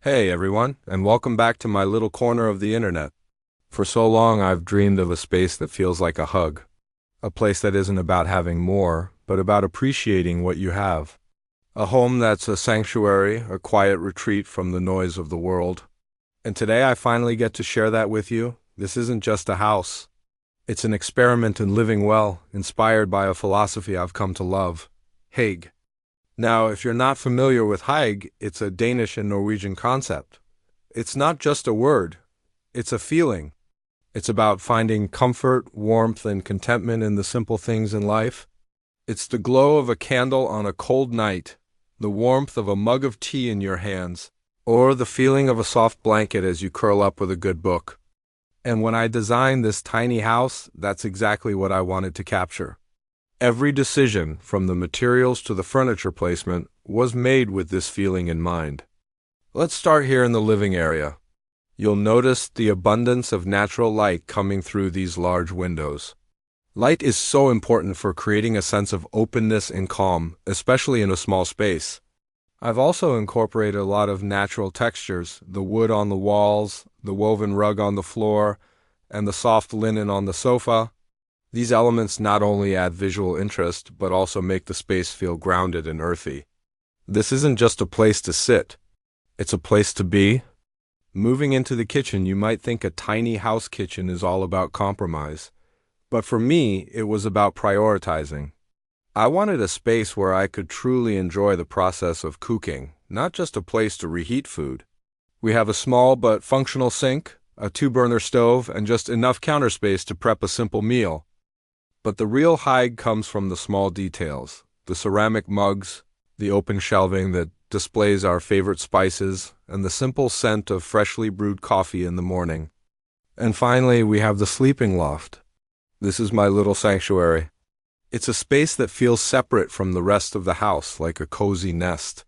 Hey everyone, and welcome back to my little corner of the internet. For so long I've dreamed of a space that feels like a hug. A place that isn't about having more, but about appreciating what you have. A home that's a sanctuary, a quiet retreat from the noise of the world. And today I finally get to share that with you. This isn't just a house. It's an experiment in living well, inspired by a philosophy I've come to love. Hygge. Now, if you're not familiar with hygge, it's a Danish and Norwegian concept. It's not just a word, it's a feeling. It's about finding comfort, warmth, and contentment in the simple things in life. It's the glow of a candle on a cold night, the warmth of a mug of tea in your hands, or the feeling of a soft blanket as you curl up with a good book. And when I designed this tiny house, that's exactly what I wanted to capture. Every decision, from the materials to the furniture placement, was made with this feeling in mind. Let's start here in the living area. You'll notice the abundance of natural light coming through these large windows. Light is so important for creating a sense of openness and calm, especially in a small space. I've also incorporated a lot of natural textures, the wood on the walls, the woven rug on the floor, and the soft linen on the sofa. These elements not only add visual interest, but also make the space feel grounded and earthy. This isn't just a place to sit, it's a place to be. Moving into the kitchen, you might think a tiny house kitchen is all about compromise. But for me, it was about prioritizing. I wanted a space where I could truly enjoy the process of cooking, not just a place to reheat food. We have a small but functional sink, a 2-burner stove, and just enough counter space to prep a simple meal. But the real hygge comes from the small details, the ceramic mugs, the open shelving that displays our favorite spices, and the simple scent of freshly brewed coffee in the morning. And finally, we have the sleeping loft. This is my little sanctuary. It's a space that feels separate from the rest of the house, like a cozy nest.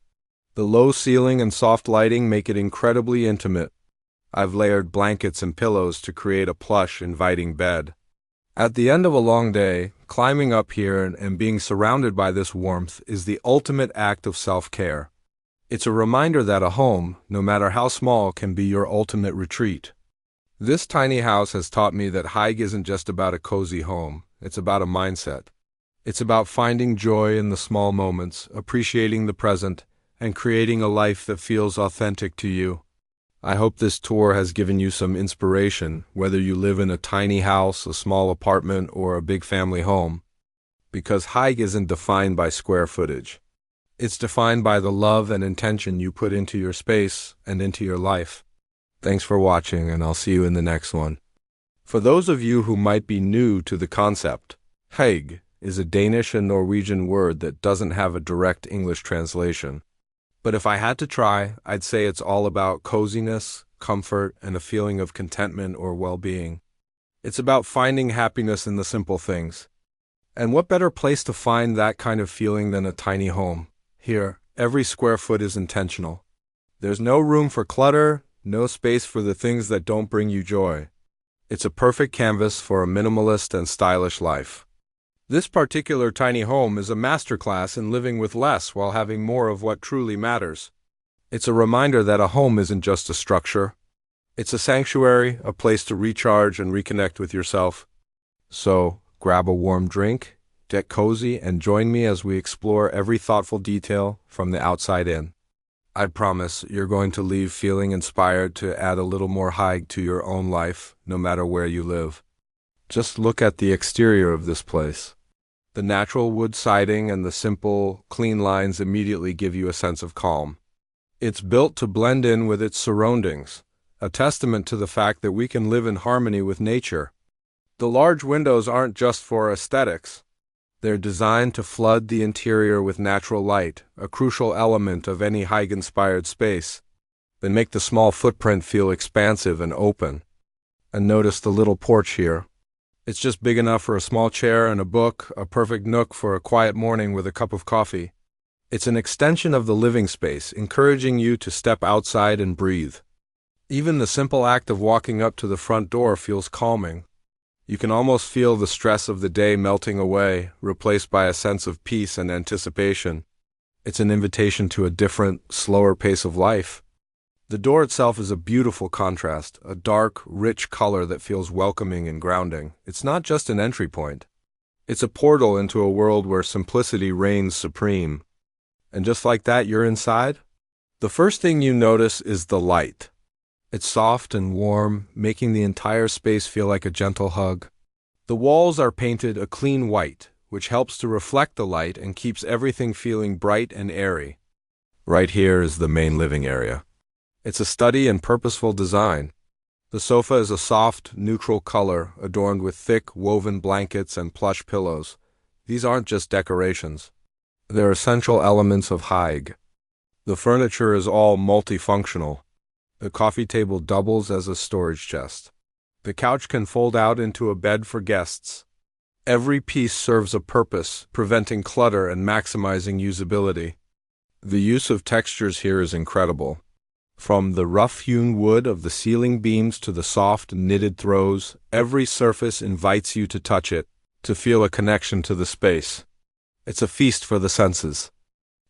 The low ceiling and soft lighting make it incredibly intimate. I've layered blankets and pillows to create a plush, inviting bed. At the end of a long day, climbing up here and being surrounded by this warmth is the ultimate act of self-care. It's a reminder that a home, no matter how small, can be your ultimate retreat. This tiny house has taught me that hygge isn't just about a cozy home, it's about a mindset. It's about finding joy in the small moments, appreciating the present, and creating a life that feels authentic to you. I hope this tour has given you some inspiration, whether you live in a tiny house, a small apartment, or a big family home. Because hygge isn't defined by square footage. It's defined by the love and intention you put into your space and into your life. Thanks for watching, and I'll see you in the next one. For those of you who might be new to the concept, hygge is a Danish and Norwegian word that doesn't have a direct English translation. But if I had to try, I'd say it's all about coziness, comfort, and a feeling of contentment or well-being. It's about finding happiness in the simple things. And what better place to find that kind of feeling than a tiny home? Here, every square foot is intentional. There's no room for clutter, no space for the things that don't bring you joy. It's a perfect canvas for a minimalist and stylish life. This particular tiny home is a masterclass in living with less while having more of what truly matters. It's a reminder that a home isn't just a structure. It's a sanctuary, a place to recharge and reconnect with yourself. So, grab a warm drink, get cozy, and join me as we explore every thoughtful detail from the outside in. I promise you're going to leave feeling inspired to add a little more hygge to your own life, no matter where you live. Just look at the exterior of this place. The natural wood siding and the simple, clean lines immediately give you a sense of calm. It's built to blend in with its surroundings, a testament to the fact that we can live in harmony with nature. The large windows aren't just for aesthetics. They're designed to flood the interior with natural light, a crucial element of any hygge-inspired space. They make the small footprint feel expansive and open. And notice the little porch here. It's just big enough for a small chair and a book, a perfect nook for a quiet morning with a cup of coffee. It's an extension of the living space, encouraging you to step outside and breathe. Even the simple act of walking up to the front door feels calming. You can almost feel the stress of the day melting away, replaced by a sense of peace and anticipation. It's an invitation to a different, slower pace of life. The door itself is a beautiful contrast, a dark, rich color that feels welcoming and grounding. It's not just an entry point. It's a portal into a world where simplicity reigns supreme. And just like that, you're inside? The first thing you notice is the light. It's soft and warm, making the entire space feel like a gentle hug. The walls are painted a clean white, which helps to reflect the light and keeps everything feeling bright and airy. Right here is the main living area. It's a study in purposeful design. The sofa is a soft, neutral color, adorned with thick, woven blankets and plush pillows. These aren't just decorations. They're essential elements of hygge. The furniture is all multifunctional. The coffee table doubles as a storage chest. The couch can fold out into a bed for guests. Every piece serves a purpose, preventing clutter and maximizing usability. The use of textures here is incredible. From the rough-hewn wood of the ceiling beams to the soft, knitted throws, every surface invites you to touch it, to feel a connection to the space. It's a feast for the senses.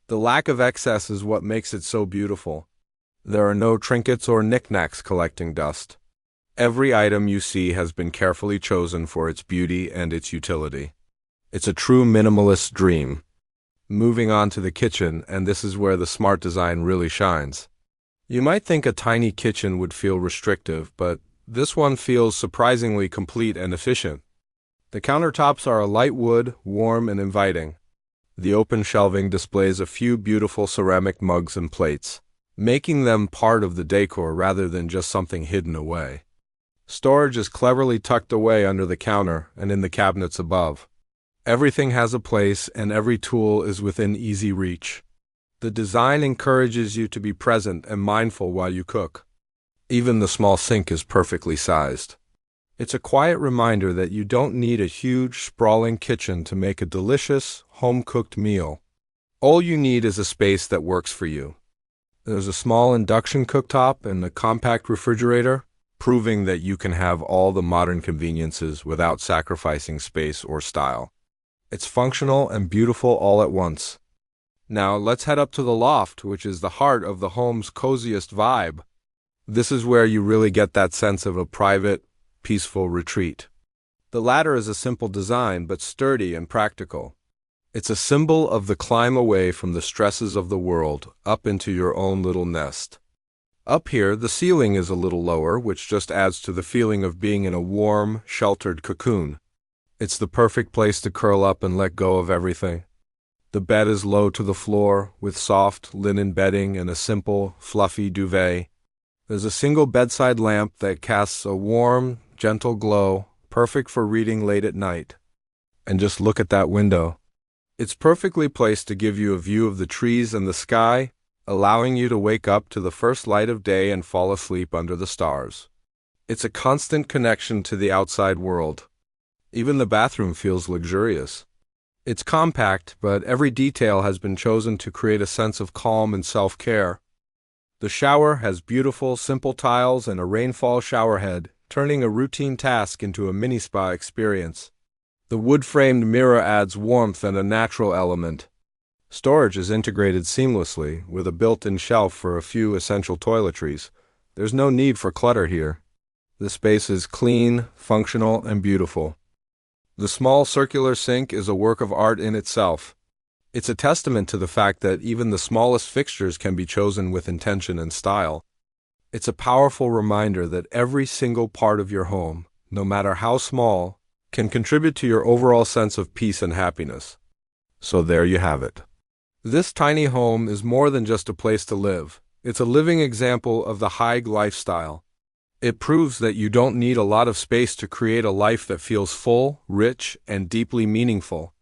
The lack of excess is what makes it so beautiful. There are no trinkets or knickknacks collecting dust. Every item you see has been carefully chosen for its beauty and its utility. It's a true minimalist dream. Moving on to the kitchen, and this is where the smart design really shines. You might think a tiny kitchen would feel restrictive, but this one feels surprisingly complete and efficient. The countertops are a light wood, warm and inviting. The open shelving displays a few beautiful ceramic mugs and plates, making them part of the decor rather than just something hidden away. Storage is cleverly tucked away under the counter and in the cabinets above. Everything has a place and every tool is within easy reach. The design encourages you to be present and mindful while you cook. Even the small sink is perfectly sized. It's a quiet reminder that you don't need a huge, sprawling kitchen to make a delicious, home-cooked meal. All you need is a space that works for you. There's a small induction cooktop and a compact refrigerator, proving that you can have all the modern conveniences without sacrificing space or style. It's functional and beautiful all at once. Now let's head up to the loft, which is the heart of the home's coziest vibe. This is where you really get that sense of a private, peaceful retreat. The ladder is a simple design, but sturdy and practical. It's a symbol of the climb away from the stresses of the world, up into your own little nest. Up here, the ceiling is a little lower, which just adds to the feeling of being in a warm, sheltered cocoon. It's the perfect place to curl up and let go of everything. The bed is low to the floor, with soft linen bedding and a simple, fluffy duvet. There's a single bedside lamp that casts a warm, gentle glow, perfect for reading late at night. And just look at that window. It's perfectly placed to give you a view of the trees and the sky, allowing you to wake up to the first light of day and fall asleep under the stars. It's a constant connection to the outside world. Even the bathroom feels luxurious. It's compact, but every detail has been chosen to create a sense of calm and self-care. The shower has beautiful, simple tiles and a rainfall showerhead, turning a routine task into a mini-spa experience. The wood-framed mirror adds warmth and a natural element. Storage is integrated seamlessly, with a built-in shelf for a few essential toiletries. There's no need for clutter here. The space is clean, functional, and beautiful. The small circular sink is a work of art in itself. It's a testament to the fact that even the smallest fixtures can be chosen with intention and style. It's a powerful reminder that every single part of your home, no matter how small, can contribute to your overall sense of peace and happiness. So there you have it. This tiny home is more than just a place to live. It's a living example of the hygge lifestyle. It proves that you don't need a lot of space to create a life that feels full, rich, and deeply meaningful.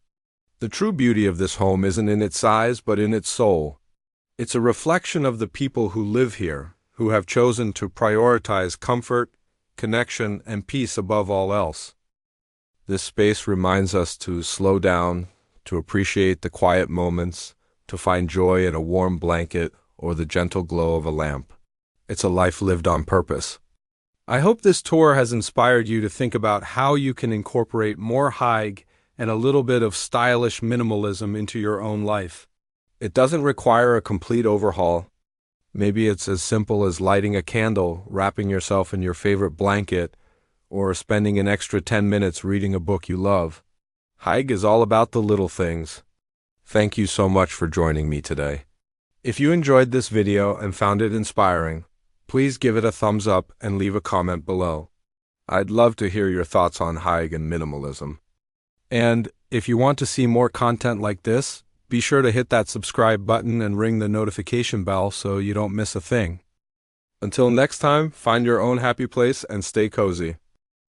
The true beauty of this home isn't in its size, but in its soul. It's a reflection of the people who live here, who have chosen to prioritize comfort, connection, and peace above all else. This space reminds us to slow down, to appreciate the quiet moments, to find joy in a warm blanket or the gentle glow of a lamp. It's a life lived on purpose. I hope this tour has inspired you to think about how you can incorporate more hygge and a little bit of stylish minimalism into your own life. It doesn't require a complete overhaul. Maybe it's as simple as lighting a candle, wrapping yourself in your favorite blanket, or spending an extra 10 minutes reading a book you love. Hygge is all about the little things. Thank you so much for joining me today. If you enjoyed this video and found it inspiring, please give it a thumbs up and leave a comment below. I'd love to hear your thoughts on hygge and minimalism. And if you want to see more content like this, be sure to hit that subscribe button and ring the notification bell so you don't miss a thing. Until next time, find your own happy place and stay cozy.